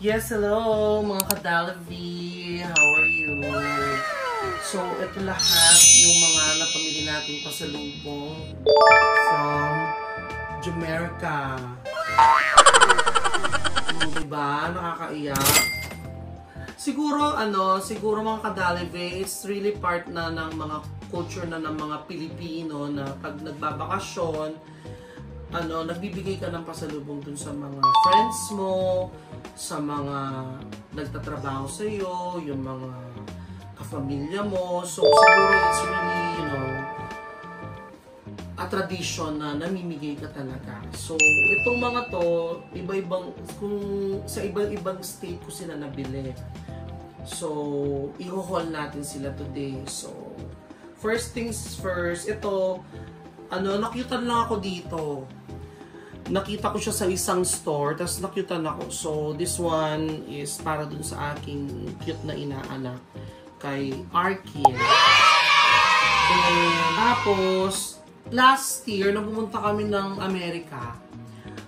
Yes, hello mga ka-Dalavi. How are you? So, ito lahat yung mga napamili nating pasalubong from Jamaica. Diba? Nakakaiyak. Siguro, siguro mga ka-Dalavi, it's really part na ng mga culture na ng mga Pilipino na pag nagbabakasyon, nagbibigay ka ng pasalubong dun sa mga friends mo, sa mga nagtatrabaho sa iyo, yung mga kafamilya mo. So, siguro it's really, a tradition na namimigay ka talaga. So, itong mga to, iba-ibang, kung sa iba-ibang state ko sila nabili. So, i-haul natin sila today. So, first things first, ito, nakyutan lang ako dito. Nakita ko siya sa isang store, tapos nakyutan ako. So, this one is para dun sa aking cute na inaanak kay Arkin. Tapos, last year, nung pumunta kami ng Amerika,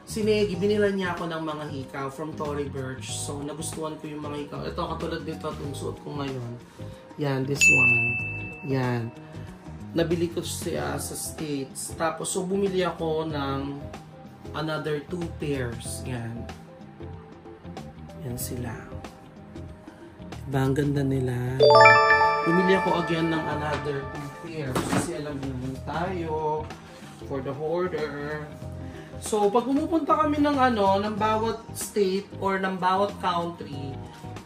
si Negi, binila niya ako ng mga hikaw from Tory Burch. So, nagustuhan ko yung mga hikaw. Ito, katulad nito, itong suot ko ngayon. Yan, this one. Yan. Nabili ko siya sa States. Tapos, so, bumili ako ng another 2 pairs. Yan. Yan sila. Diba? Ang ganda nila. Yan. Bumili ako again ng another 2 pairs. Kasi alam naman tayo for the hoarder. So, pag pumupunta kami ng ng bawat state or ng bawat country,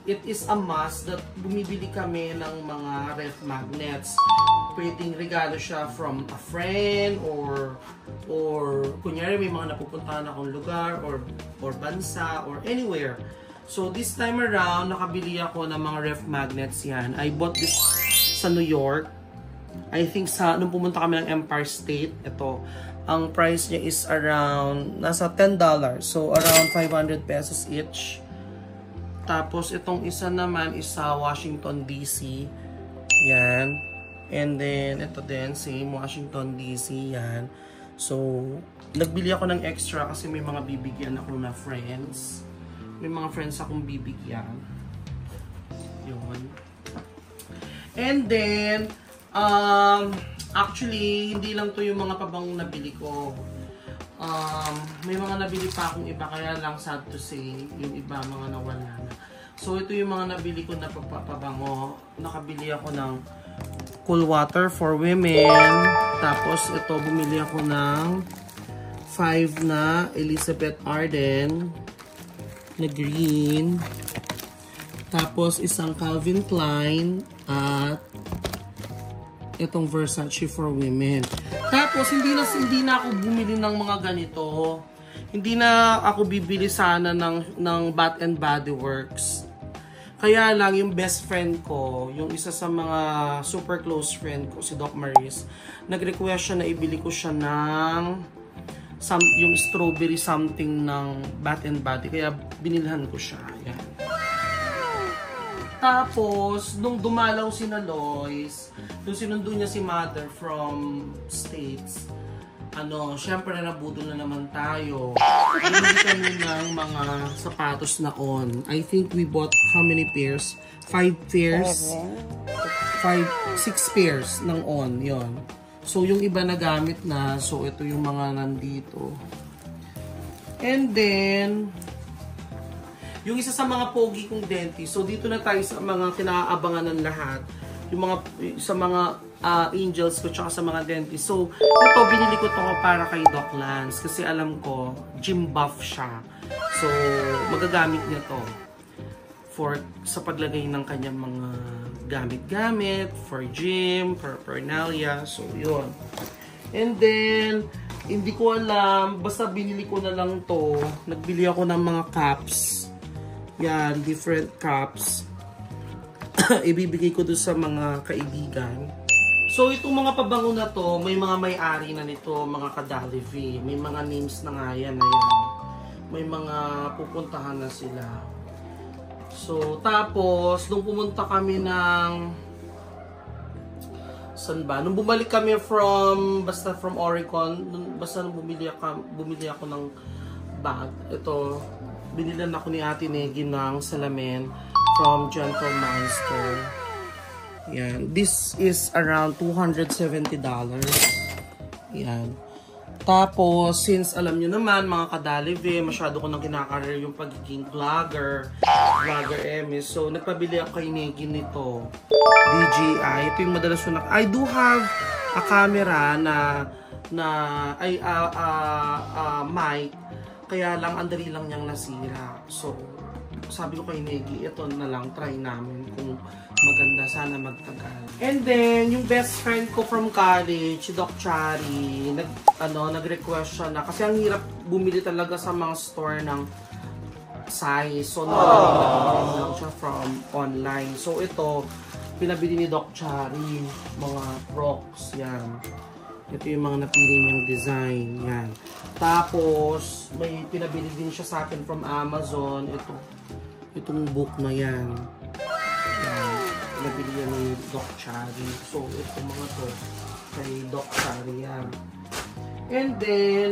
it is a must that bumibili kami ng mga ref magnets. Pwedeng regalo siya from a friend or kunyari may mga napupuntahan akong lugar or bansa or anywhere. So this time around, nakabili ako ng mga ref magnets yan. I bought this sa New York. I think nung pumunta kami ng Empire State, ito, ang price niya is around, nasa $10. So around 500 pesos each. Tapos itong isa naman is sa Washington DC. Yan. And then, ito din, same, Washington DC, yan. So, nagbili ako ng extra kasi may mga bibigyan ako na friends. May mga friends akong bibigyan. Yun. And then, actually, hindi lang to yung mga pabangong nabili ko. May mga nabili pa akong iba, kaya lang sad to say, yung iba mga nawala na. So, ito yung mga nabili ko na pabango. Nakabili ako ng Cool Water for Women. Tapos, ito, bumili ako ng 5 na Elizabeth Arden na green. Tapos, isang Calvin Klein at itong Versace for Women. Tapos, hindi na ako bumili ng mga ganito. Hindi na ako bibili sana ng Bath and Body Works. Kaya lang, yung best friend ko, yung isa sa mga super close friend ko, si Doc Maris, nag-request siya na ibili ko siya ng yung strawberry something ng Bath and Body. Kaya binilhan ko siya. Yan. Tapos, nung dumalaw si na Lois, nung sinundo niya si Mother from States, syempre nabudol na naman tayo. Bumili kami ng mga sapatos na On. I think we bought how many pairs? 5 pairs? 6 pairs ng On. Yon. So, yung iba nagamit na. So, ito yung mga nandito. And then, yung isa sa mga pogi kong dentist. So, dito na tayo sa mga kinaabangan ng lahat. Yung mga, sa mga angels ko tsaka sa mga dentist. So, ito, binili ko to para kay Doc Lance. Kasi alam ko, gym buff siya. So, magagamit niya to sa paglagay ng kanyang mga gamit-gamit, for gym, for paraphernalia. So, yun. And then, hindi ko alam, basta binili ko na lang to. Nagbili ako ng mga cups. Yan, different cups. Ibibigay ko doon sa mga kaibigan. So, itong mga pabango na to, may mga may-ari na nito, mga ka-Dalavi. May mga names na nga yan. Ayan. May mga pupuntahan na sila. So, tapos, nung pumunta kami ng... Saan ba? Nung bumalik kami basta from Oregon, basta nung bumili ako ng bag. Ito, binilan ako ni Ate Negi ng salamin from Gentle Monster. Yan. This is around $270. Yan. Tapos, since alam nyo naman, mga kadalive, masyado ko nang kinakarir yung pagiging vlogger Emis. So, nagpabili ako kay Negi nito. DJI. Ito yung madalas ko I do have a camera mic. Kaya lang, andali lang niyang nasira. So, sabi ko kay Negi, ito na lang, try namin kung maganda, sana magtagal. And then, yung best friend ko from college, si Doc Chari, nag-request siya na, kasi ang hirap bumili talaga sa mga store ng size. So, nag-order lang siya from online. So, ito, pinabili ni Doc Chari, mga Crocs, yan. Ito yung mga napili niyang design, yan. Tapos, may pinabili din siya sa akin from Amazon, itong book na yan. Yan. Nabili yan ni Doc Chari. So, ito mga to kay Doc Chari yan. And then,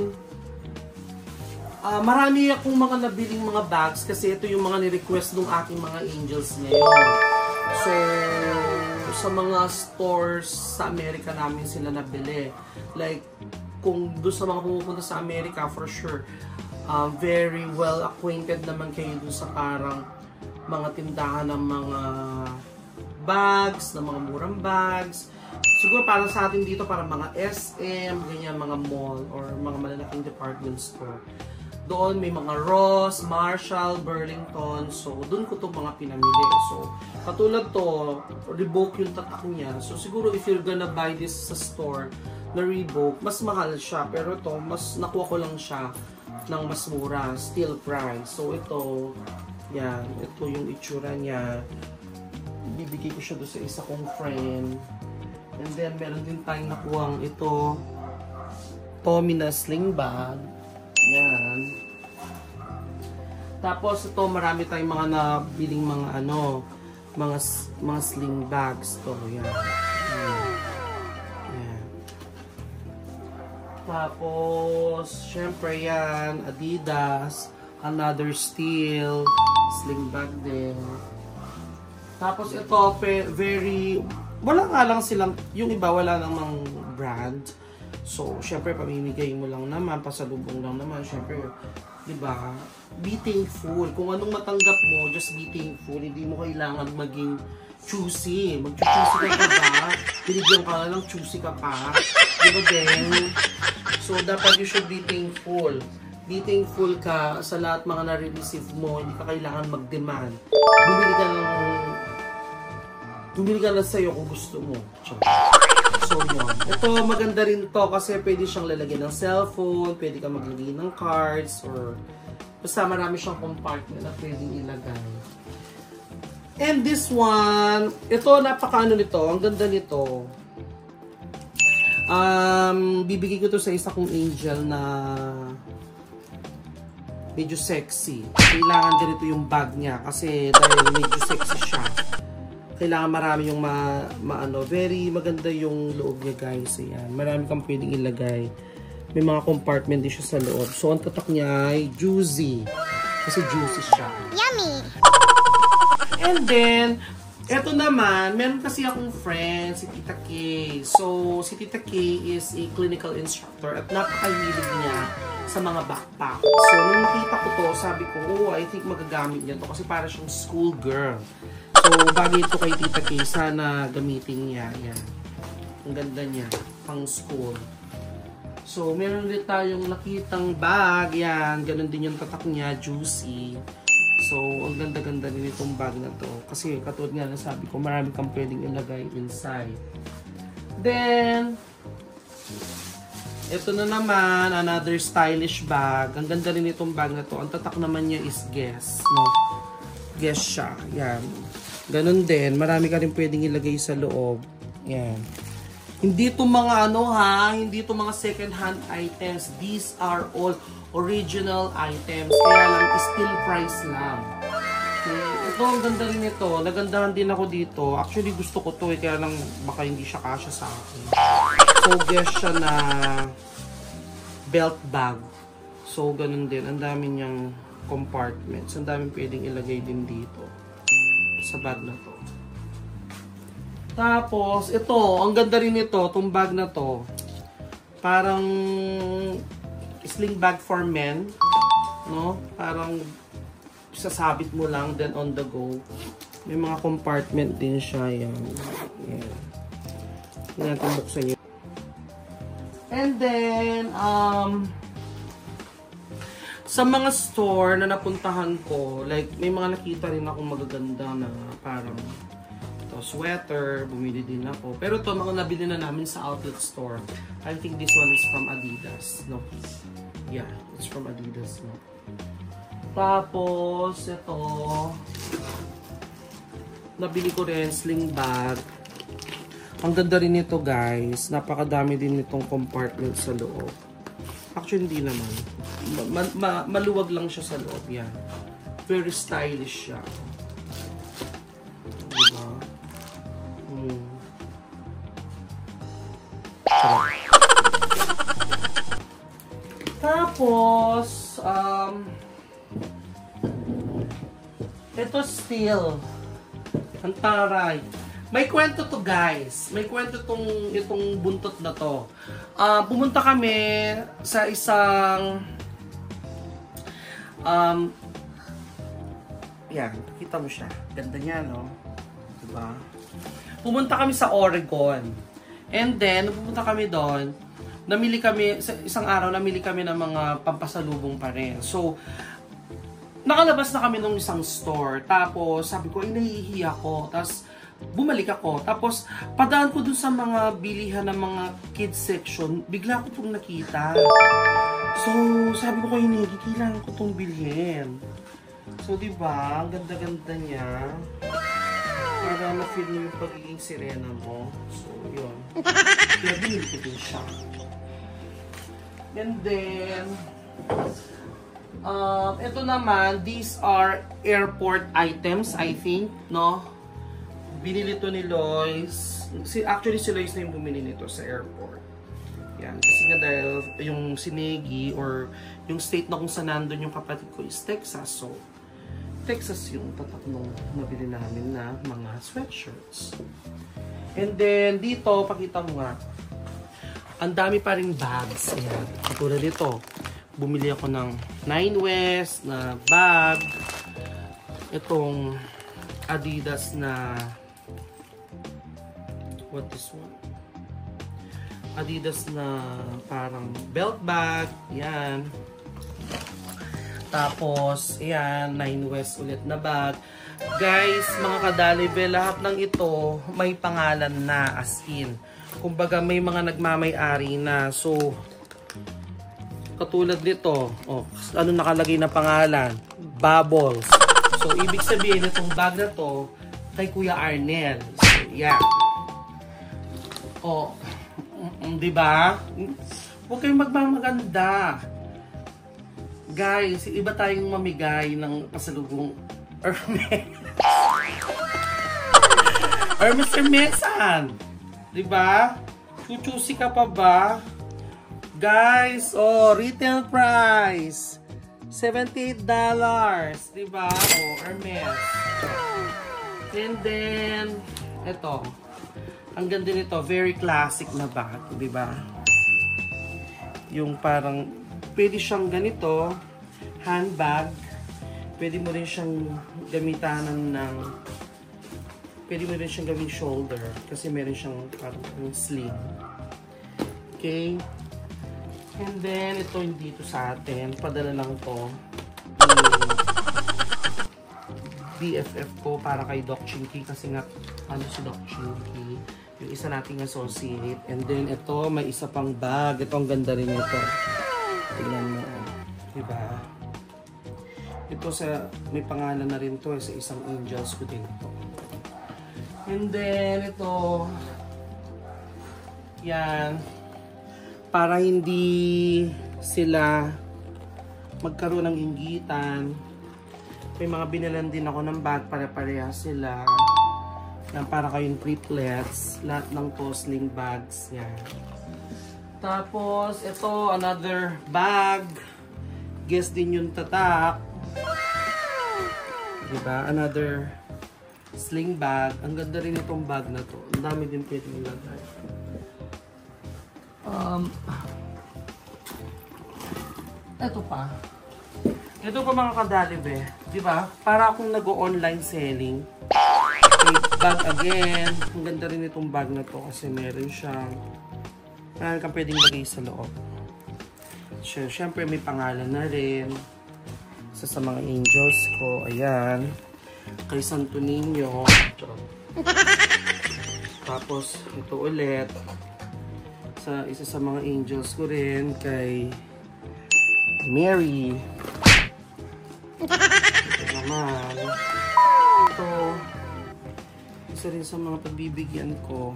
marami akong mga nabiling mga bags kasi ito yung mga ni-request ng aking mga angels ngayon. So, sa mga stores sa Amerika namin sila nabili. Like, kung doon sa mga pumupunta sa Amerika, for sure, very well acquainted naman kayo doon sa parang mga tindahan ng mga bags, ng mga murang bags. Siguro parang sa atin dito, parang mga SM, ganyan, mga mall, or mga malalaking department store. Doon may mga Ross, Marshall, Burlington. So, doon ko itong mga pinamili. So, katulad to, Reebok yung tatak niya. So, siguro if you're gonna buy this sa store na Reebok, mas mahal siya. Pero ito, mas nakuha ko lang siya ng mas mura, still price. So, ito, yan, ito yung itsura niya. Bibigay ko siya doon sa isa kong friend. And then, meron din tayong nakuhang ito, Tommy na sling bag. Yan. Tapos, ito, marami tayong mga nabiling mga mga sling bags to. Yan. Yan. Tapos, syempre yan, Adidas, another steel, sling bag din. Tapos ito, very, wala nga lang silang, yung iba wala namang brand. So, syempre, pamimigay mo lang naman, pasalubong lang naman, syempre, di ba? Be thankful. Kung anong matanggap mo, just be thankful. Hindi mo kailangan maging choosy. Mag-choosy ka ba? Binigyan ka na lang, choosy ka pa. Di ba din? So, dapat you should be thankful. Be thankful ka sa lahat mga nare-receive mo. Hindi ka kailangan mag-demand. Bumili ka lang sa'yo kung gusto mo. So, yun. Ito, maganda rin to kasi pwede siyang lalagyan ng cellphone, pwede ka maglagay ng cards, or basta marami siyang compartment na pwedeng ilagay. And this one, ito, napaka-ano nito, ang ganda nito. Bibigay ko to sa isa kong angel na medyo sexy. Kailangan ganito yung bag niya kasi dahil medyo sexy siya. Kailangan marami yung very maganda yung loob niya, guys. Ayan. Marami kang pwedeng ilagay. May mga compartment din siya sa loob. So, ang tatak niya ay juicy. Kasi juicy siya. Yummy! And then, eto naman, meron kasi akong friend, si Tita K. So, si Tita K is a clinical instructor at napakahilig niya sa mga backpack. So, nung nakita ko to, sabi ko, oh, I think magagamit niya to kasi para siyang school girl. So, bagay ito kay Tita K. Sana gamitin niya. Yan. Ang ganda niya. Pang school. So, meron din tayong nakitang bag. Yan. Ganon din yung tatak niya. Juicy. So, ang ganda-ganda din itong bag na to. Kasi, katulad nga na sabi ko, marami kang pwedeng ilagay inside. Then, ito na naman, another stylish bag. Ang ganda rin itong bag na to. Ang tatak naman niya is Guess. No? Guess siya. Yan. Ganon din. Marami ka rin pwedeng ilagay sa loob. Yan. Hindi ito mga hindi ito mga second-hand items. These are all original items. Kaya lang, still price lang. Okay. Ito, ang ganda rin ito. Nagandahan din ako dito. Actually, gusto ko to kaya lang baka hindi siya kasya sa akin. So, guess siya na belt bag. So, ganun din. Ang dami niyang compartments. Ang daming pwedeng ilagay din dito sa bag na to. Tapos, ito, ang ganda rin ito, itong bag na to. Parang sling bag for men, no? Parang sasabit mo lang, then on the go. May mga compartment din siya, yan. Yan. Hindi natin buksan yun. And then, sa mga store na napuntahan ko, like, may mga nakita rin akong magaganda na parang ito, sweater, bumili din ako. Pero ito, mga nabili na namin sa outlet store. I think this one is from Adidas, no? Yeah, it's from Adidas, no? Tapos, ito, nabili ko rin sling bag. Ang ganda rin nito, guys. Napakadami din nitong compartment sa loob. Actually, hindi naman. Maluwag lang siya sa loob. Yan. Very stylish siya. Diba? Tapos, ito still. Ang taray. May kwento to, guys. May kwento itong buntot na to. Pumunta kami sa isang yan, kita mo siya. Ganda niya, no? Diba? Pumunta kami sa Oregon. And then, pumunta kami doon. Namili kami, sa isang araw, namili kami ng mga pampasalubong pa rin. So, nakalabas na kami nung isang store. Tapos, sabi ko, nahihiya ko. Tapos, bumalik ako. Tapos, padaan ko dun sa mga bilihan ng mga kids section, bigla ko itong nakita. So, sabi ko kay Negi, kailangan ko itong bilhin. So, diba? Ang ganda-ganda niya. Para ma-feel mo yung pagiging sirena mo. So, yun. Kaya binili ko din siya. And then, ito naman, these are airport items, I think, no? Binili to ni Lois. Actually, si Lois na yung bumili nito sa airport. Yan. Kasi nga dahil yung Sinegi or yung state na kung saan nandun yung kapatid ko is Texas. So, Texas yung tatak nung nabili namin na mga sweatshirts. And then, dito, pakita mo nga, ang dami pa rin bags. Ayan. Katulad dito, bumili ako ng Nine West na bag. Itong Adidas na what this one? Adidas na parang belt bag. Yan. Tapos, yan, Nine West ulit na bag. Guys, mga kadalibe, lahat ng ito may pangalan na, as in. Kumbaga, may mga nagmamay-ari na. So, katulad nito, oh, ano nakalagay na pangalan? Bubbles. So, ibig sabihin itong bag na to kay Kuya Arnel. So, yan. Oh, diba? Huwag kayong magmamaganda. Guys, iba tayong mamigay ng pasalubong Hermes. Hermes Hermesan. Diba? Chuchusi ka pa ba? Guys, oh, retail price. $78. Diba? Oh, Hermes. And then, ito. Ang ganda nito, very classic na bag, di ba? Yung parang, pwede siyang ganito, handbag. Pwede mo rin siyang gamitan ng, pwede mo rin siyang gawing shoulder. Kasi meron siyang parang sling. Okay? And then, ito yung dito sa atin. Padala lang to. BFF ko para kay Doc Chinky. Kasi nga, ano si Doc Chinky? Yung isa nating associate. And then, ito, may isa pang bag. Ito, ang ganda rin ito. Tingnan mo. Diba? Ito sa, may pangalan na rin to sa isang Angels ko din ito. And then, ito, yan, para hindi sila magkaroon ng inggitan. May mga binilan din ako ng bag para pareha sila. Yan, para kayong triplets. Lahat ng sling bags. Yan. Tapos, ito, another bag. Guess din yung tatak. Diba? Another sling bag. Ang ganda rin itong bag na to. Ang dami din pwedeng ilagay. Ito pa. Ito pa mga kadalibe. Diba? Para akong nag-online selling. Okay, bag again. Ang ganda rin itong bag na to kasi meron siyang marami kang pwedeng lagay sa loob. Siyempre may pangalan na rin. Isa sa mga angels ko. Ayan. Kay Santo Niño. Tapos ito ulit. Isa sa mga angels ko rin. Kay Mary. Ito naman. Ito. Isa rin sa mga pagbibigyan ko.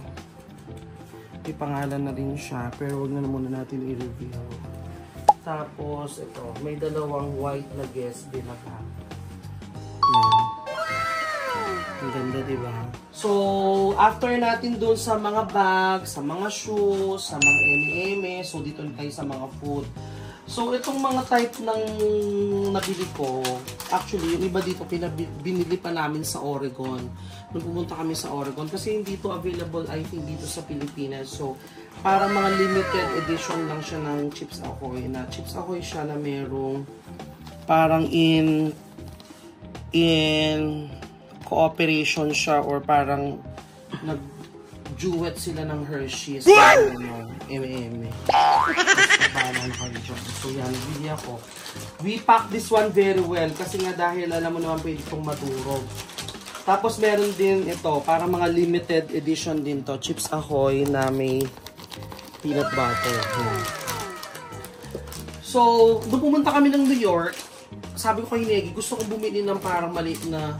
May pangalan na rin siya. Pero wag na muna natin i-review. Tapos, ito. May dalawang white na guest din na pa. Yan. Ang ganda, diba? So, after natin dun sa mga bags, sa mga shoes, sa mga eme-eme, so dito kayo sa mga food. So, itong mga type ng nabili ko, actually, yung iba dito, binili pa namin sa Oregon. Nung pumunta kami sa Oregon, kasi hindi ito available, I think, dito sa Pilipinas. So, para mga limited edition lang siya ng Chips Ahoy. Na Chips Ahoy siya na merong parang in cooperation siya or parang nag-duet sila ng Hershey's. M&M. So yan, nabili ako. We pack this one very well kasi nga dahil alam mo naman pwede itong madurog. Tapos meron din ito, para mga limited edition din to, Chips Ahoy na may peanut butter. So, nung pumunta kami ng New York, sabi ko kay Negi, gusto ko bumili ng parang maliit na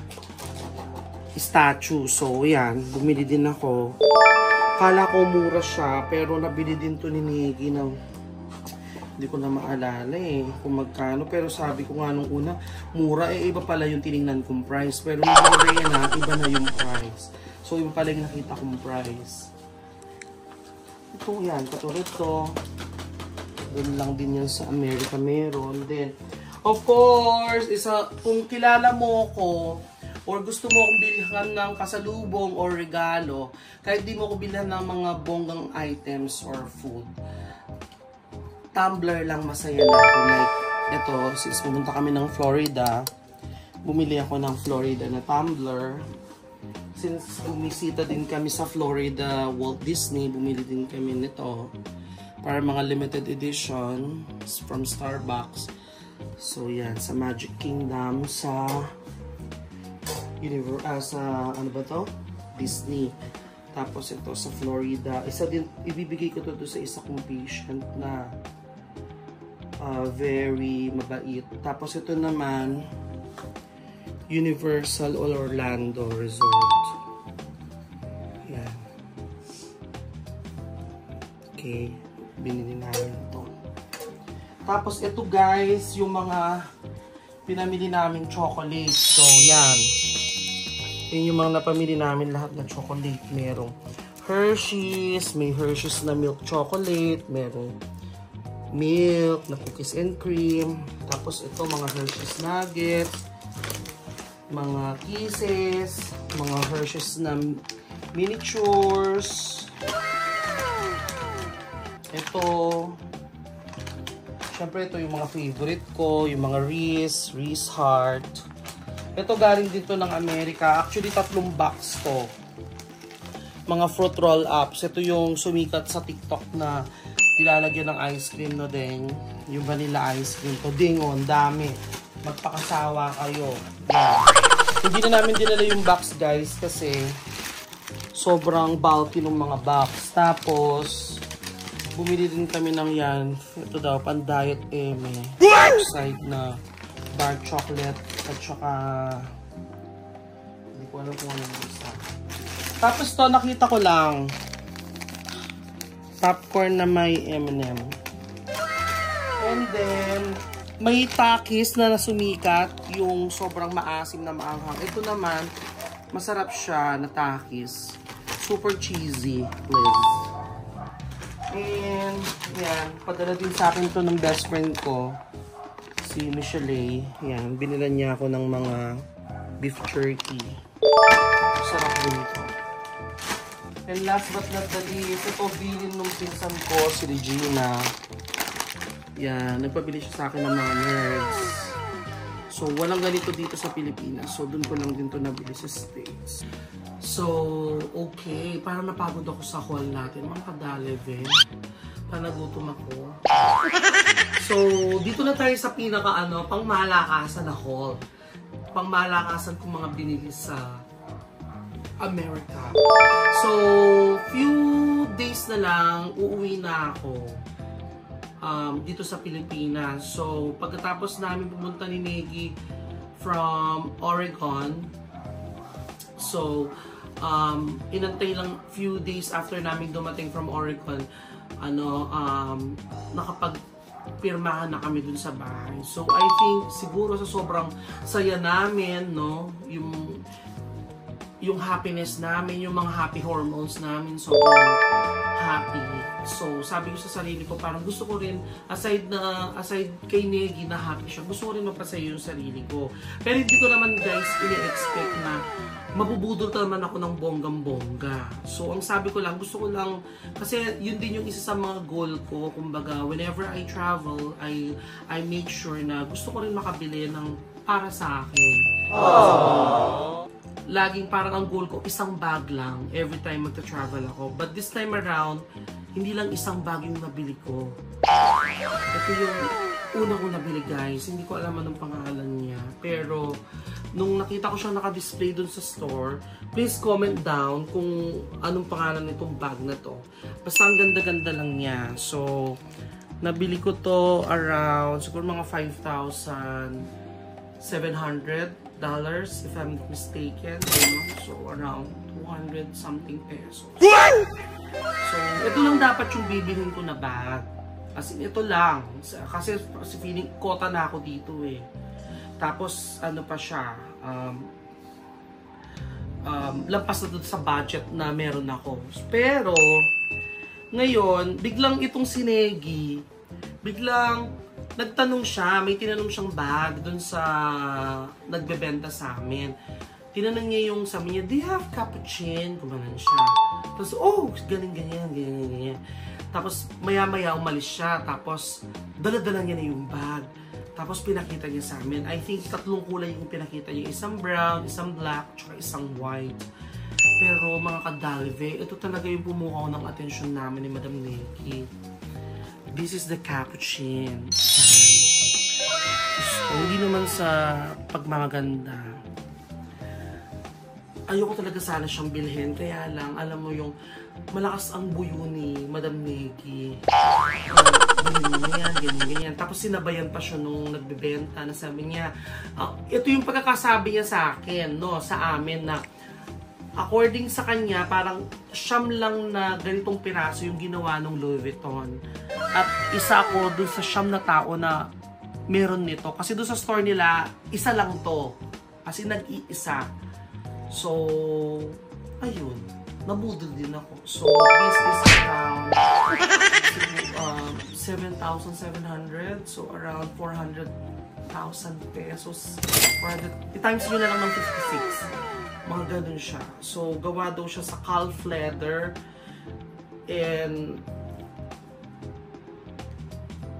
statue. So, yan, bumili din ako. Kala ko mura siya, pero nabili din to ni Negi ng hindi ko na maalala kung magkano. Pero sabi ko nga nung una, mura iba pala yung tinignan kong price. Pero nung yan iba na yung price. So, iba pala yung nakita kong price. Ito yan, katulad to. Doon lang din yan sa Amerika meron. Then, of course, kung kilala mo ko or gusto mo akong bilhan ng pasalubong or regalo, kahit di mo ko bilhan ng mga bonggang items or food, tumbler lang masaya na ako. Like, ito, since pumunta kami ng Florida, bumili ako ng Florida na tumbler. Since bumisita din kami sa Florida Walt Disney, bumili din kami nito para mga limited edition from Starbucks. So yan, sa Magic Kingdom, sa ano ba to? Disney. Tapos ito sa Florida. Isa din, ibibigay ko to sa isa kong patient na very mabait. Tapos ito naman, Universal Orlando Resort. Yan. Okay. Binili namin ito. Tapos ito guys, yung mga pinamili naming chocolate. So yan. Yan yung mga napamili namin lahat na chocolate. Merong Hershey's. May Hershey's na milk chocolate. Merong milk na cookies and cream. Tapos ito mga Hershey's nuggets. Mga kisses, mga Hershey's na miniatures. Ito, syempre ito yung mga favorite ko, yung mga Reese Heart. Ito galing dito ng Amerika. Actually, 3 box to. Mga fruit roll-ups. Ito yung sumikat sa TikTok na nilalagyan ng ice cream no ding. Yung vanilla ice cream. To ding, ang dami. Magpakasawa kayo. Yan. Hindi na namin dinala yung box guys kasi sobrang bulky ng mga box. Tapos, bumili din kami ng yan. Ito daw, pan-diet eme. Outside na dark chocolate at saka hindi ko alam kung ano yung isa. Tapos to, nakita ko lang popcorn na may M&M. And then, may Takis na nasumikat, yung sobrang maasim na maanghang. Ito naman, masarap siya na Takis. Super cheesy, please. And, yan, padala din sa akin to ng best friend ko, si Michelle. Yan, binilan niya ako ng mga beef jerky. Sarap din ito. And last but not the least, ito bilin nung pinsan ko, si Regina. Yan, nagpabili siya sa akin ng mga nerds. So, walang ganito dito sa Pilipinas. So, dun ko lang din to nabili sa States. So, okay. Parang napagod ako sa haul natin. Mga kadaleve. Panagutom ako. So, dito na tayo sa pinaka pangmalakasan na haul. Pangmalakasan kong mga binili sa America. So, few days na lang, uuwi na ako dito sa Pilipinas. So, pagkatapos namin pumunta ni Negi from Oregon, so, inantay lang few days after namin dumating from Oregon, nakapagpirmahan na kami dun sa bahay. So, I think, siguro sa sobrang saya namin, no, yung happiness namin, yung mga happy hormones namin, sobrang happy. So, sabi ko sa sarili ko, parang gusto ko rin, aside kay Negi na happy siya, gusto ko rin mapasaya yung sarili ko. Pero hindi ko naman, guys, ini-expect na mabubudol naman ako ng bonggang-bongga. So, ang sabi ko lang, gusto ko lang, kasi yun din yung isa sa mga goal ko, kumbaga, whenever I travel, I make sure na gusto ko rin makabili ng para sa akin. Laging parang ang goal ko, isang bag lang every time magta-travel ako. But this time around, hindi lang isang bag yung nabili ko. Ito yung una kong nabili, guys. Hindi ko alam anong pangalan niya. Pero, nung nakita ko siyang naka-display dun sa store, please comment down kung anong pangalan nitong bag na to. Basta ang ganda-ganda lang niya. So, nabili ko to around, siguro mga $5,700. If I'm not mistaken, so around 200 something pesos. So, ito lang dapat yung bibilhin ko na bag. As in, ito lang. Kasi feeling kota na ako dito eh. Tapos, ano pa siya, lampas na doon sa budget na meron ako. Pero, ngayon, biglang itong si Negi, biglang nagtanong siya, may tinanong siyang bag dun sa nagbebenta sa amin. Tinanong niya yung sabi niya, do you have cappuccino? Kumanan siya. Tapos, oh, ganyan. Tapos, maya-maya umalis siya. Tapos, dala-dala niya na yung bag. Tapos, pinakita niya sa amin. I think, 3 kulay yung pinakita niya. Isang brown, isang black, tsaka isang white. Pero, mga kadalve, ito talaga yung pumukaw ng atensyon namin ni Madam Negi. This is the cappuccino. So, hindi naman sa pagmamaganda. Ayoko talaga sana siyang bilhin. Kaya lang, alam mo yung malakas ang buyo ni Madam Negi. Ganyan. Tapos sinabayan pa siya nung nagbebenta na sabi niya, ito yung pagkakasabi niya sa akin, no, sa amin na according sa kanya, parang siyam lang na ganitong piraso yung ginawa ng Louis Vuitton. At isa ako dun sa siyam na tao na meron nito. Kasi dun sa store nila, isa lang to. Kasi nag-iisa. So, ayun. Nabudol din ako. So, this is around 7,700. So, around 400,000 pesos. I-times nyo na lang ng 56. Mga ganun siya. So, gawa daw siya sa calf leather. And,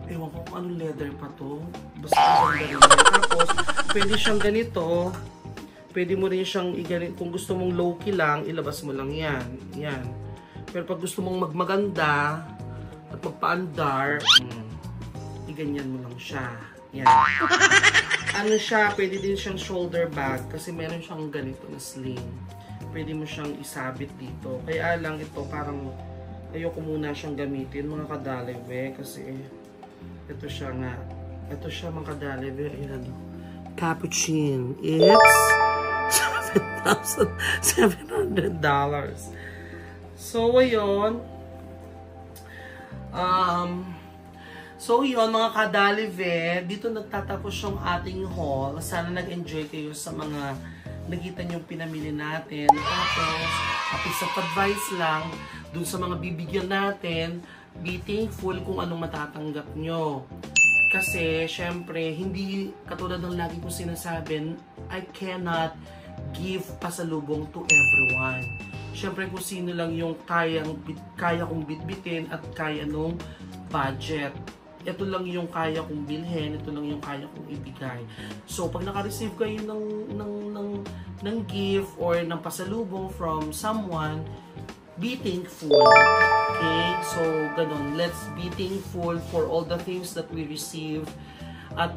ewan ko kung anong leather pa to. Basta ang ganda rin. Tapos, pwede siyang ganito. Pwede mo rin siyang iganit. Kung gusto mong low-key lang, ilabas mo lang yan. Yan. Pero pag gusto mong magmaganda at magpaandar, iganyan mo lang siya. Yan. Ano siya, pwede din siyang shoulder bag kasi meron siyang ganito na sling. Pwede mo siyang isabit dito. Kaya lang ito parang ayoko muna siyang gamitin mga kadaleve kasi ito siya nga. Ito siya mga kadaleve. Ayan. Cappuccino. It's $7,700. So, ayun. So yun mga kadaleve, dito nagtatapos yung ating haul. Sana nag-enjoy kayo sa mga nakita niyong pinamili natin. Tapos, a piece of advice lang dun sa mga bibigyan natin, be thankful kung anong matatanggap nyo. Kasi, syempre, hindi katulad ng lagi kong sinasabi, I cannot give pasalubong to everyone. Syempre, kung sino lang yung kaya kong bitbitin at kaya nung budget. Ito lang yung kaya kong bilhin, ito lang yung kaya kong ibigay. So, pag naka-receive kayo ng gift or ng pasalubong from someone, be thankful. Okay? So, ganun. Let's be thankful for all the things that we receive. At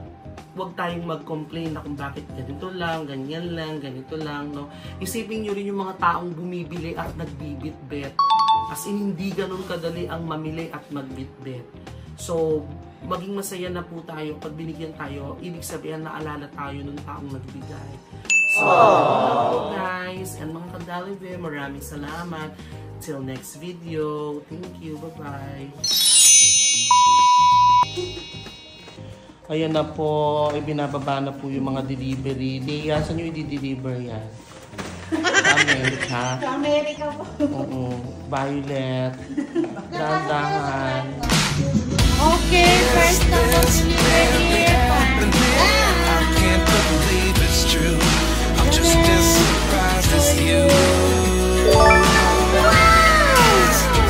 huwag tayong mag-complain na kung bakit ganito lang, ganyan lang, ganito lang, no? Isipin nyo rin yung mga taong bumibili at nagbibitbet. As in, hindi ganun kadali ang mamili at magbitbet. So, maging masaya na po tayo pag binigyan tayo, ibig sabihin naalala tayo ng taong nagbigay. So, po guys, and mga kadalive, maraming salamat. Till next video. Thank you. Bye-bye. Ayan na po, ibinababa na po yung mga delivery. Diya, saan nyo i-deliver yan? Sa Amerika. Sa Amerika po. Oo. Violet. Dandahan. Okay, first na po delivery. I can't believe it's true. I'm just as surprised as you.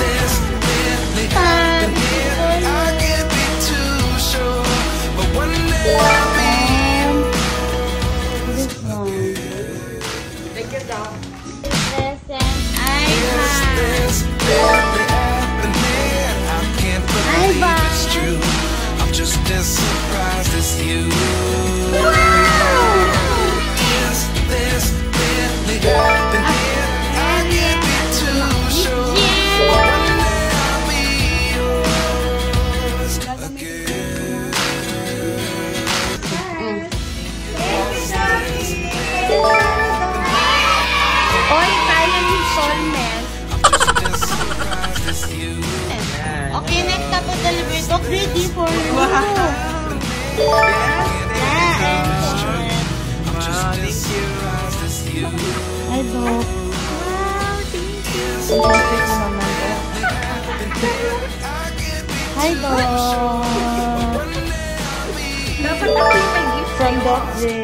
This really happened here. I can't be too sure, but one day I'll be. Thank you, Doc. Present I have. This really happened here. I can't believe it's true. I'm just as surprised as you. This really happened here. I can't be too sure. One day I'll be yours again. Oy, kaya ni Solmes. I'm just as surprised as you. Okay, next na po delivery. Dog ready for you. Hi, Dog. Wow, thank you. Hi, Dog. Dapat ako yung nag-gift from Dog J.